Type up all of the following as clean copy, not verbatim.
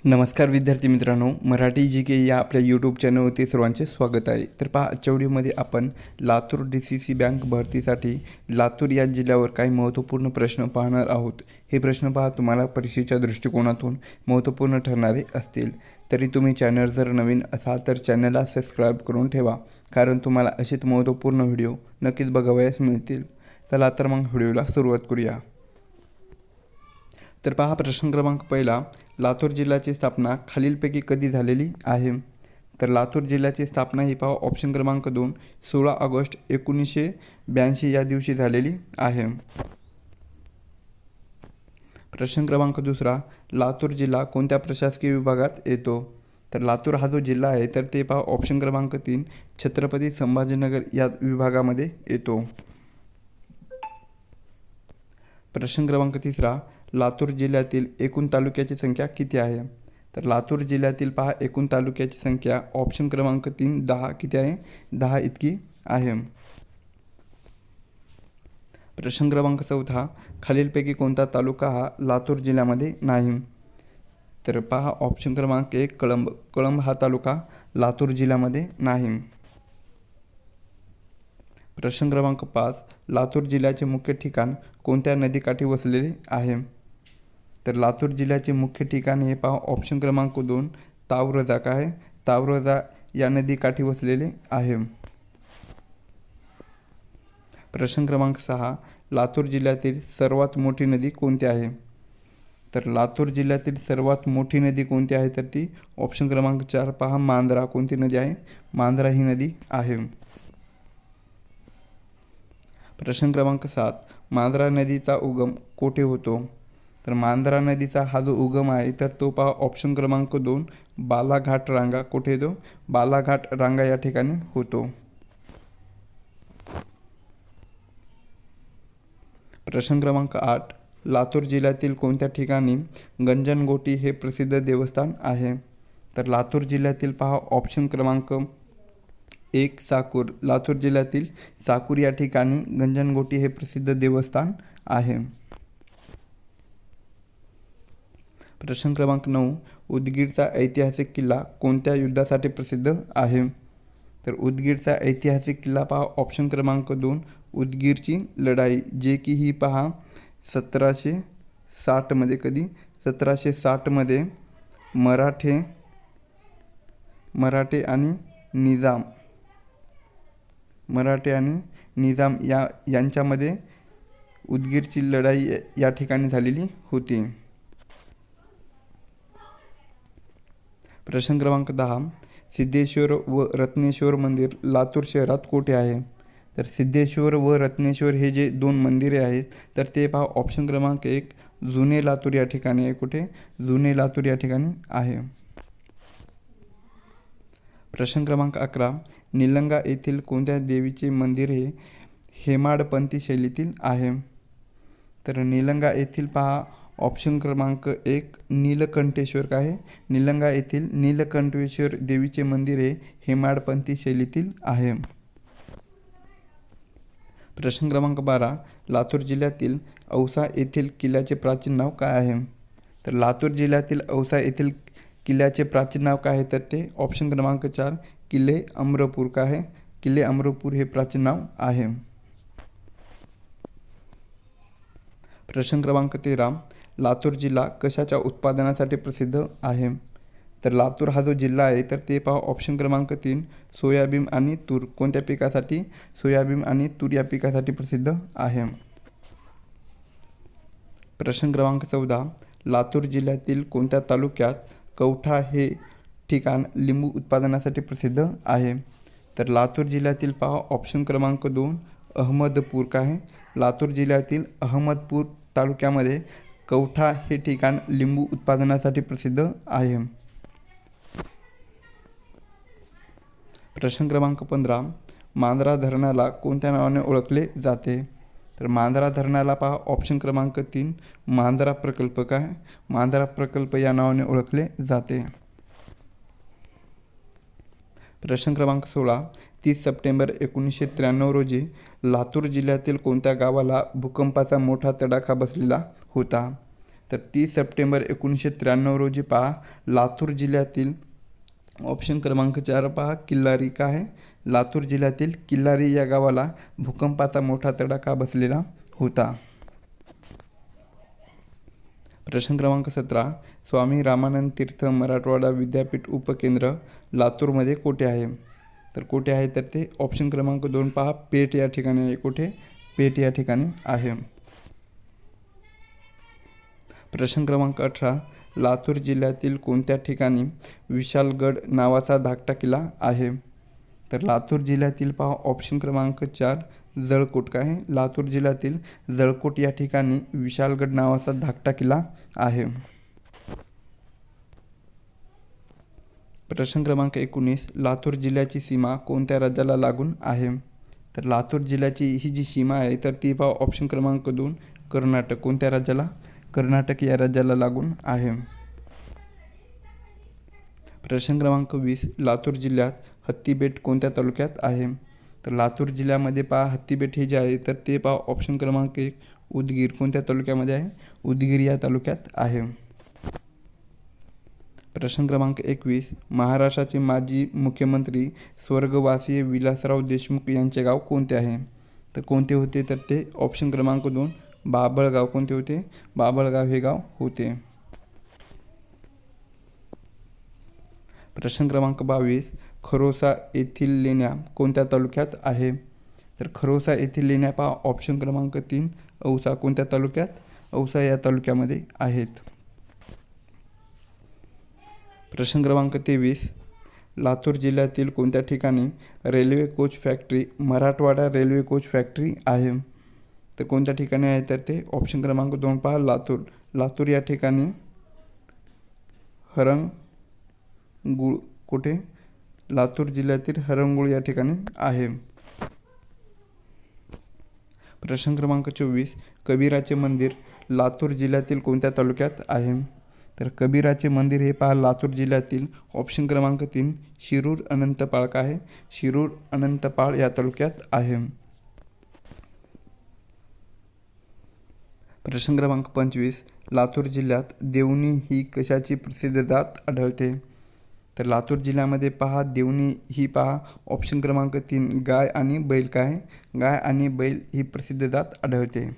नमस्कार विद्यार्थी मित्रांनो, मराठी जी के या आपल्या यूट्यूब चॅनलवरती सर्वांचे स्वागत आहे. तर पहा, आजच्या व्हिडिओमध्ये आपण लातूर DCC बँक भरतीसाठी लातूर या जिल्ह्यावर काही महत्त्वपूर्ण प्रश्न पाहणार आहोत. हे प्रश्न पहा तुम्हाला परीक्षेच्या दृष्टिकोनातून महत्त्वपूर्ण ठरणारे असतील. तरी तुम्ही चॅनल जर नवीन असाल तर चॅनलला सबस्क्राईब करून ठेवा, कारण तुम्हाला असेच महत्त्वपूर्ण व्हिडिओ नक्कीच बघावयास मिळतील. चला तर मग व्हिडिओला सुरुवात करूया. तर पहा, प्रश्न क्रमांक पहिला, लातूर जिल्ह्याची स्थापना खालीलपैकी कधी झालेली आहे? तर लातूर जिल्ह्याची स्थापना ही पहा ऑप्शन क्रमांक 2 16 ऑगस्ट 1982 या दिवशी झालेली आहे. प्रश्न क्रमांक दुसरा, लातूर जिल्हा कोणत्या प्रशासकीय विभागात येतो? तर लातूर हा जो जिल्हा आहे तर ते पहा ऑप्शन क्रमांक 3 छत्रपती संभाजीनगर या विभागामध्ये येतो. प्रश्न क्रमांक तिसरा, लातूर जिल्ह्यातील एकूण तालुक्याची संख्या किती आहे? तर लातूर जिल्ह्यातील पहा एकूण तालुक्याची संख्या ऑप्शन क्रमांक 3 10 किती आहे? 10 इतकी आहे. प्रश्न क्रमांक चौथा, खालीलपैकी कोणता तालुका हा लातूर जिल्ह्यामध्ये नाही? तर पहा ऑप्शन क्रमांक 1 कळंब. कळंब हा तालुका लातूर जिल्ह्यामध्ये नाही. प्रश्न क्रमांक 5, लातूर जिल्ह्याचे मुख्य ठिकाण कोणत्या नदीकाठी वसलेले आहे? तर लातूर जिल्ह्याचे मुख्य ठिकाण हे पहा ऑप्शन क्रमांक 2 तावरजा काय आहे? तावरजा या नदीकाठी वसलेले आहे. प्रश्न क्रमांक 6, लातूर जिल्ह्यातील सर्वात मोठी नदी कोणती आहे? तर लातूर जिल्ह्यातील सर्वात मोठी नदी कोणती आहे? तर ती ऑप्शन क्रमांक 4 पहा मांजरा. कोणती नदी आहे? मांजरा ही नदी आहे. प्रश्न क्रमांक 7, मांजरा नदीचा उगम कोठे होतो? तर मांजरा नदीचा हा जो उगम आहे तर तो पहा ऑप्शन क्रमांक 2 बालाघाट रांगा. कुठे येतो? बालाघाट रांगा या ठिकाणी होतो. प्रश्न क्रमांक 8, लातूर जिल्ह्यातील कोणत्या ठिकाणी गंजनगोटी हे प्रसिद्ध देवस्थान आहे? तर लातूर जिल्ह्यातील पहा ऑप्शन क्रमांक 1 साकूर. लातूर जिल्ह्यातील साकूर या ठिकाणी गंजनगोटी हे प्रसिद्ध देवस्थान आहे. प्रश्न क्रमांक 9, उदगीरचा ऐतिहासिक किल्ला कोणत्या युद्धासाठी प्रसिद्ध आहे? तर उदगीरचा ऐतिहासिक किल्ला पहा ऑप्शन क्रमांक 2 उदगीरची लढाई, जे की ही पहा 1760 मध्ये कधी? 1760 मध्ये मराठे आणि निजाम यांच्यामध्ये उदगीरची लढाई या ठिकाणी झालेली होती. प्रश्न क्रमांक 10, सिद्धेश्वर व रत्नेश्वर मंदिर लातूर शहरात कोठे आहे? तर सिद्धेश्वर व रत्नेश्वर हे जे दोन मंदिरे आहेत तर ते पहा ऑप्शन क्रमांक 1 जुने लातूर या ठिकाणी आहे. कुठे? जुने लातूर या ठिकाणी आहे. प्रश्न क्रमांक 11, निलंगा येथील कोणत्या देवीचे मंदिर हे हेमाडपंथी शैलीतील आहे? तर निलंगा येथील पहा ऑप्शन क्रमांक 1 नीलकंठेश्वर काय आहे? निलंगा येथील नीलकंठेश्वर देवीचे मंदिर हे हेमाडपंथी शैलीतील आहे. प्रश्न क्रमांक 12, लातूर जिल्ह्यातील औसा येथील किल्ल्याचे प्राचीन नाव काय आहे? तर लातूर जिल्ह्यातील औसा येथील किल्ल्याचे प्राचीन नाव काय आहे? तर ते ऑप्शन क्रमांक 4 किल्ले अमरपूर काय आहे? किल्ले अमरपूर हे प्राचीन नाव आहे. प्रश्न क्रमांक 13, लातूर जिल्हा कशाच्या उत्पादनासाठी प्रसिद्ध आहे? तर लातूर हा जो जिल्हा आहे तर ते पहा ऑप्शन क्रमांक 3 सोयाबीन आणि तूर. कोणत्या पिकासाठी? सोयाबीन आणि तूर या पिकासाठी प्रसिद्ध आहे. प्रश्न क्रमांक 14, लातूर जिल्ह्यातील कोणत्या तालुक्यात कवठा हे ठिकाण लिंबू उत्पादनासाठी प्रसिद्ध आहे? तर लातूर जिल्ह्यातील पहा ऑप्शन क्रमांक 2 अहमदपूर काय आहे? लातूर जिल्ह्यातील अहमदपूर तालुक्यामध्ये कवठा हे ठिकाण लिंबू उत्पादनासाठी प्रसिद्ध आहे. प्रश्न क्रमांक 15, मांजरा धरणाला कोणत्या नावाने ओळखले जाते? तर मांजरा धरणाला पहा ऑप्शन क्रमांक 3 मांजरा प्रकल्प काय? मांजरा प्रकल्प या नावाने ओळखले जाते. प्रश्न क्रमांक 16, 30 सप्टेंबर 1993 रोजी लातूर जिल्ह्यातील कोणत्या गावाला भूकंपाचा मोठा तडाखा बसलेला होता? तर 30 सप्टेंबर 1993 रोजी पहा लातूर जिल्ह्यातील ऑप्शन क्रमांक 4 पहा किल्लारी काय आहे, लातूर जिल्ह्यातील किल्लारी या गावाला भूकंपाचा मोठा तडाखा बसलेला होता. प्रश्न क्रमांक 17 स्वामी रामानंद तीर्थ मराठवाडा विद्यापीठ उपकेंद्र लातूरमध्ये कोठे आहे, तर कुठे आहे तर ते ऑप्शन क्रमांक 2 पहा पेठ या ठिकाणी आहे. कुठे, पेठ या ठिकाणी आहे. प्रश्न क्रमांक 18 लातूर जिल्ह्यातील कोणत्या ठिकाणी विशालगड नावाचा धाकटा किल्ला आहे, तर लातूर जिल्ह्यातील पहा ऑप्शन क्रमांक 4 जळकोट काय आहे, लातूर जिल्ह्यातील जळकोट या ठिकाणी विशालगड नावाचा धाकटा किल्ला आहे. प्रश्न क्रमांक 19 लातूर जिल्ह्याची सीमा कोणत्या राज्याला लागून आहे, तर लातूर जिल्ह्याची ही जी सीमा आहे तर ती पहा ऑप्शन क्रमांक 2 कर्नाटक. कोणत्या राज्याला, कर्नाटक या राज्याला लागून आहे. प्रश्न क्रमांक 20 लातूर जिल्ह्यात हत्तीबेट कोणत्या तालुक्यात आहे, तर लातूर जिल्ह्यामध्ये पहा हत्तीबेट हे जे आहे तर ते पहा ऑप्शन क्रमांक 1 उदगीर. कोणत्या तालुक्यामध्ये आहे, उदगीर या तालुक्यात आहे. प्रश्न क्रमांक 21 महाराष्ट्राचे माजी मुख्यमंत्री स्वर्गवासी विलासराव देशमुख यांचे गाव कोणते आहे, तर कोणते होते तर ते ऑप्शन क्रमांक 2 बाभळगाव. कोणते होते, बाभळगाव हे गाव होते. प्रश्न क्रमांक 22 खरोसा येथील लेण्या कोणत्या तालुक्यात आहे, तर खरोसा येथील लेण्या पहा ऑप्शन क्रमांक 3 औसा. कोणत्या तालुक्यात, औसा या तालुक्यामध्ये आहेत. प्रश्न क्रमांक 23 लातूर जिल्ह्यातील कोणत्या ठिकाणी railway coach factory Marathwada railway coach factory आहे, तर कोणत्या ठिकाणी आहे तर ते ऑप्शन क्रमांक 2 पहा लातूर. लातूर या ठिकाणी हरंगुळ. कुठे, लातूर जिल्ह्यातील हरंगुळ या ठिकाणी आहे. प्रश्न क्रमांक 24 कबीराचे मंदिर लातूर जिल्ह्यातील कोणत्या तालुक्यात आहे, तर कबीराचे मंदिर हे पहा लातूर जिल्ह्यातील ऑप्शन क्रमांक 3 शिरूर अनंतपाळ काय आहे, शिरूर अनंतपाळ या तालुक्यात आहे. प्रश्न क्रमांक 25 लातूर जिल्ह्यात देवणी ही कशाची प्रसिद्ध जात आढळते, तर लातूर जिल्ह्यामध्ये पहा देवणी ही पहा ऑप्शन क्रमांक 3 गाय आणि बैल काय आहे, गाय आणि बैल ही प्रसिद्ध जात आढळते.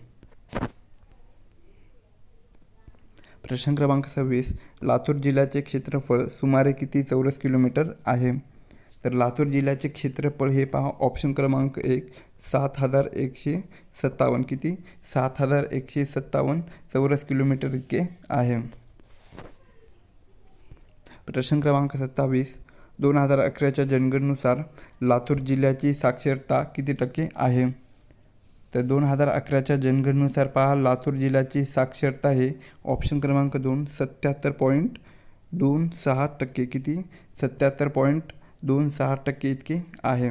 प्रश्न क्रमांक 26 लातूर जिल्ह्याचे क्षेत्रफळ सुमारे किती चौरस किलोमीटर आहे, तर लातूर जिल्ह्याचे क्षेत्रफळ हे पहा ऑप्शन क्रमांक 1 7157. किती, 7157 चौरस किलोमीटर इतके आहे. प्रश्न क्रमांक 27 2011च्या जनगणनेनुसार लातूर जिल्ह्याची साक्षरता किती टक्के आहे, तर 2011च्या जनगणनेनुसार पहा लातूर जिल्ह्याची साक्षरता हे ऑप्शन क्रमांक 2 77.26%. किती, 77.26% इतके आहे.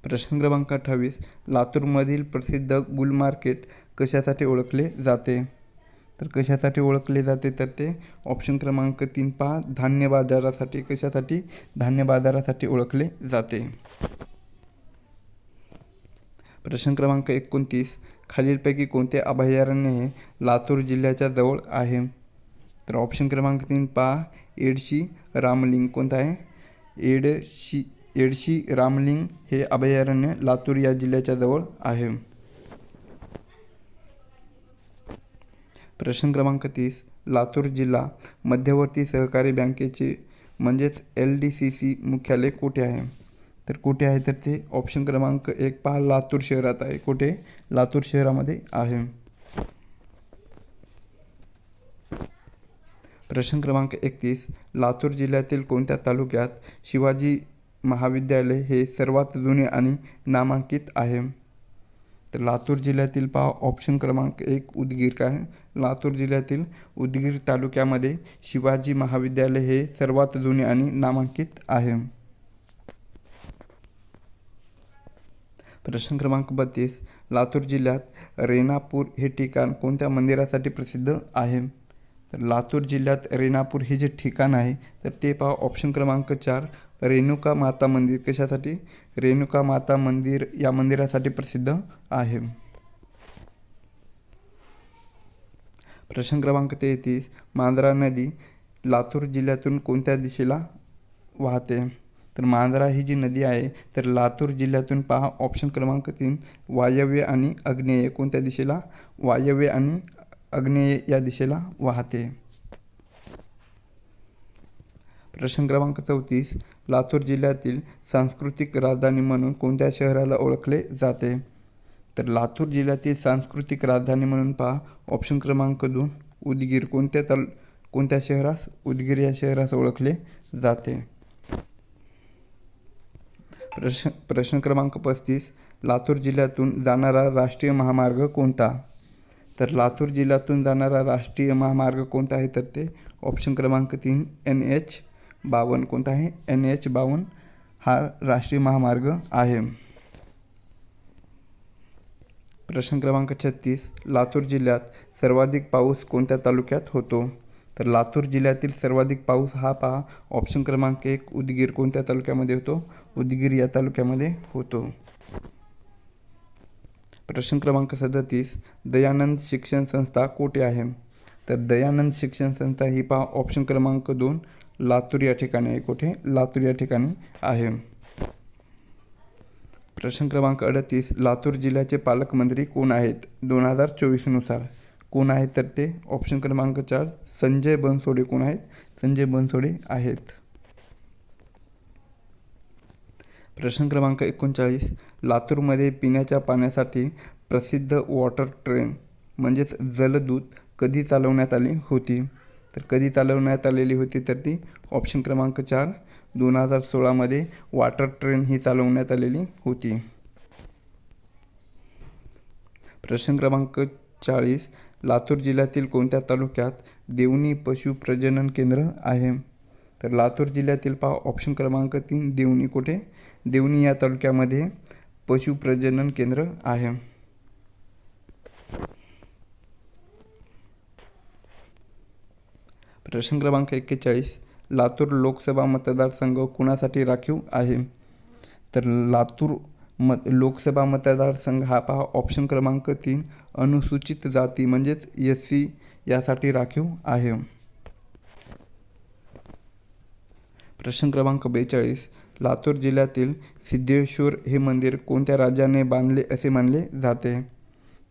प्रश्न क्रमांक 28 लातूरमधील प्रसिद्ध गुल मार्केट कशासाठी ओळखले जाते, तर कशासाठी ओळखले जाते तर ते ऑप्शन क्रमांक 3 पहा धान्य बाजारासाठी. कशासाठी, धान्य बाजारासाठी ओळखले जाते. प्रश्न क्रमांक 29 खालीलपैकी कोणते अभयारण्य हे लातूर जिल्ह्याच्या जवळ आहे, तर ऑप्शन क्रमांक 3 पहा येडशी रामलिंग. कोणतं आहे, येडशी रामलिंग हे अभयारण्य लातूर या जिल्ह्याच्या जवळ आहे. प्रश्न क्रमांक 30 लातूर जिल्हा मध्यवर्ती सहकारी बँकेचे म्हणजेच LDCC मुख्यालय कुठे आहे, तर कुठे आहे तर ते ऑप्शन क्रमांक 1 पहा लातूर शहरात आहे. कुठे, लातूर शहरामध्ये आहे. प्रश्न क्रमांक 31 लातूर जिल्ह्यातील कोणत्या तालुक्यात शिवाजी महाविद्यालय हे सर्वात जुने आणि नामांकित आहे, तर लातूर जिल्ह्यातील पहा ऑप्शन क्रमांक 1 उदगीर काय, लातूर जिल्ह्यातील उदगीर तालुक्यामध्ये शिवाजी महाविद्यालय हे सर्वात जुने आणि नामांकित आहे. प्रश्न क्रमांक 32 लातूर जिल्ह्यात रेणापूर हे ठिकाण कोणत्या मंदिरासाठी प्रसिद्ध आहे, तर लातूर जिल्ह्यात रेणापूर हे जे ठिकाण आहे तर ते पहा ऑप्शन क्रमांक 4 रेणुका माता मंदिर. कशासाठी, रेणुका माता मंदिर या मंदिरासाठी प्रसिद्ध आहे. प्रश्न क्रमांक 33, मांजरा नदी लातूर जिल्ह्यातून कोणत्या दिशेला वाहते? तर मांजरा ही जी नदी आहे तर लातूर जिल्ह्यातून पहा ऑप्शन क्रमांक 3 वायव्य आणि आग्नेय कोणत्या दिशेला? वायव्य आणि आग्नेय या दिशेला वाहते. प्रश्न क्रमांक 34, लातूर जिल्ह्यातील सांस्कृतिक राजधानी म्हणून कोणत्या शहराला ओळखले जाते? तर लातूर जिल्ह्यातील सांस्कृतिक राजधानी म्हणून पहा ऑप्शन क्रमांक 2 उदगीर कोणत्या शहरास? उदगीर या शहरास ओळखले जाते. प्रश्न क्रमांक 35, लातूर जिल्ह्यातून जाणारा राष्ट्रीय महामार्ग कोणता? तर लातूर जिल्ह्यातून जाणारा राष्ट्रीय महामार्ग कोणता आहे? तर ते ऑप्शन क्रमांक 3 NH52 कोणता आहे? NH52 हा राष्ट्रीय महामार्ग आहे. प्रश्न क्रमांक 36, लातूर जिल्ह्यात सर्वाधिक पाऊस कोणत्या तालुक्यात होतो? तर लातूर जिल्ह्यातील सर्वाधिक पाऊस हा पहा ऑप्शन क्रमांक 1 उदगीर कोणत्या तालुक्यामध्ये होतो? उदगीर या तालुक्यामध्ये होतो. प्रश्न क्रमांक 37, दयानंद शिक्षण संस्था कोठे आहे? तर दयानंद शिक्षण संस्था ही पहा ऑप्शन क्रमांक 2 लातूर या ठिकाणी आहे. कुठे? लातूर या ठिकाणी आहे. प्रश्न क्रमांक 38, लातूर जिल्ह्याचे पालकमंत्री कोण आहेत 2024 नुसार? कोण आहेत? तर ते ऑप्शन क्रमांक 4 संजय बनसोडे. कोण आहेत? संजय बनसोडे आहेत. प्रश्न क्रमांक 39, लातूरमध्ये पिण्याच्या पाण्यासाठी प्रसिद्ध वॉटर ट्रेन म्हणजेच जलदूत कधी चालवण्यात आली होती? तर कधी चालवण्यात आलेली होती? तर ती ऑप्शन क्रमांक 4 2016मध्ये वॉटर ट्रेन ही चालवण्यात आलेली होती. प्रश्न क्रमांक 40, लातूर जिल्ह्यातील कोणत्या तालुक्यात देवणी पशु प्रजनन केंद्र आहे? तर लातूर जिल्ह्यातील पहा ऑप्शन क्रमांक 3 देवणी. कुठे? देवणी या तालुक्यामध्ये पशु प्रजनन केंद्र आहे. प्रश्न क्रमांक 41, लातूर लोकसभा मतदारसंघ कुणासाठी राखीव आहे? तर लातूर लोकसभा मतदारसंघ हा पहा ऑप्शन क्रमांक 3 अनुसूचित जाती म्हणजेच SC यासाठी राखीव आहे. प्रश्न क्रमांक 42, लातूर जिल्ह्यातील सिद्धेश्वर हे मंदिर कोणत्या राजाने बांधले असे मानले जाते?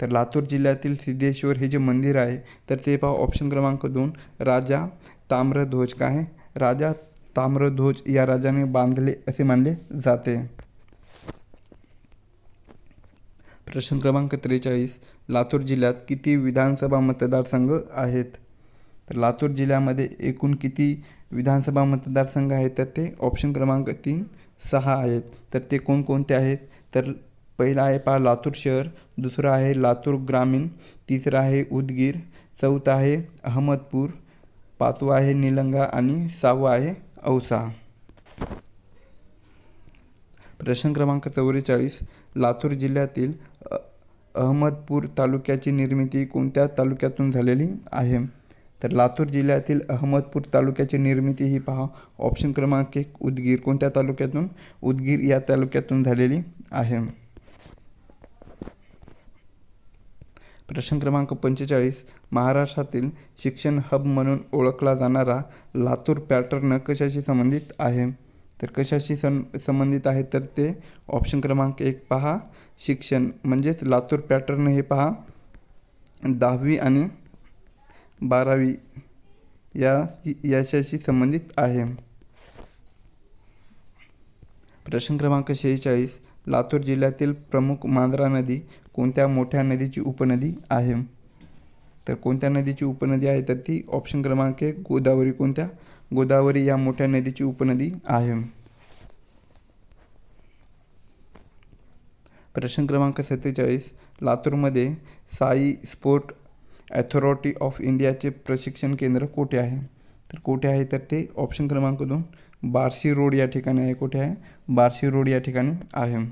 तर लातूर जिल्ह्यातील सिद्धेश्वर हे जे मंदिर आहे तर ते पहा ऑप्शन क्रमांक 2 राजा ताम्रध्वज. काय आहे? राजा ताम्रध्वज या राजाने बांधले असे मानले जाते. प्रश्न क्रमांक 43, लातूर जिल्ह्यात किती विधानसभा मतदारसंघ आहेत? तर लातूर जिल्ह्यामध्ये एकूण किती विधानसभा मतदारसंघ आहेत? तर ते ऑप्शन क्रमांक 3 6 आहेत. तर ते कोणकोणते आहेत? तर पहिला आहे पहा लातूर शहर, दुसरा आहे लातूर ग्रामीण, तिसरा आहे उदगीर, चौथा आहे अहमदपूर, पाचवा आहे निलंगा आणि सहावा आहे औसा. प्रश्न क्रमांक 44, लातूर जिल्ह्यातील अहमदपूर तालुक्याची निर्मिती कोणत्या तालुक्यातून झालेली आहे? तर लातूर जिल्ह्यातील अहमदपूर तालुक्याची निर्मिती ही पहा ऑप्शन क्रमांक 1 उदगीर. कोणत्या तालुक्यातून? उदगीर या तालुक्यातून झालेली आहे. प्रश्न क्रमांक 45, महाराष्ट्रातील शिक्षण हब म्हणून ओळखला जाणारा लातूर पॅटर्न कशाशी संबंधित आहे? तर कशाशी संबंधित आहे? तर ते ऑप्शन क्रमांक 1 पहा शिक्षण म्हणजेच लातूर पॅटर्न हे पहा 10वी आणि 12वी याच्याशी संबंधित आहे. प्रश्न क्रमांक 46, लातूर जिल्ह्यातील प्रमुख मांजरा नदी कोणत्या मोठ्या नदीची उपनदी आहे? तर कोणत्या नदीची उपनदी आहे? तर ती ऑप्शन क्रमांक 1 गोदावरी. कोणत्या? गोदावरी या मोठ्या नदीची उपनदी आहे. प्रश्न क्रमांक 47, लातूरमध्ये साई स्पोर्ट अथॉरिटी ऑफ इंडियाचे प्रशिक्षण केंद्र कोठे आहे? तर कुठे आहे? तर ते ऑप्शन क्रमांक 2 बार्शी रोड या ठिकाणी आहे. कुठे आहे? बार्शी रोड या ठिकाणी आहे.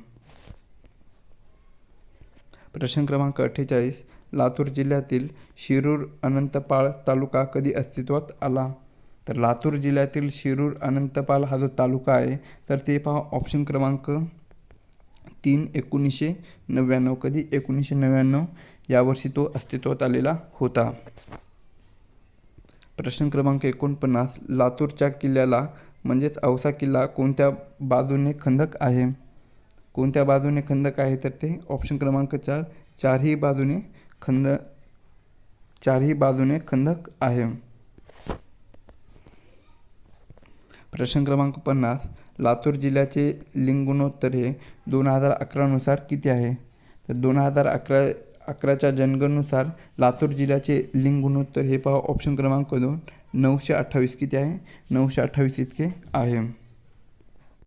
प्रश्न क्रमांक 48, लातूर जिल्ह्यातील शिरूर अनंतपाळ तालुका कधी अस्तित्वात आला? तर लातूर जिल्ह्यातील शिरूर अनंतपाळ हा जो तालुका आहे तर ते पहा ऑप्शन क्रमांक 3 1999. कधी? 1999 यावर्षी तो अस्तित्वात आलेला होता. प्रश्न क्रमांक 49, लातूरच्या किल्ल्याला म्हणजेच औसा किल्ला कोणत्या बाजूने खंदक आहे? कोणत्या बाजूने खंदक आहे? तर ते ऑप्शन क्रमांक 4, चारही बाजूने खंदक आहे. प्रश्न क्रमांक 50, लातूर जिल्ह्याचे लिंग गुणोत्तर हे 2011 नुसार किती आहे? तर 2011च्या जनगणनेनुसार लातूर जिल्ह्याचे लिंग गुणोत्तर हे पहा ऑप्शन क्रमांक 2, 928 किती आहे? 928 इतके आहे.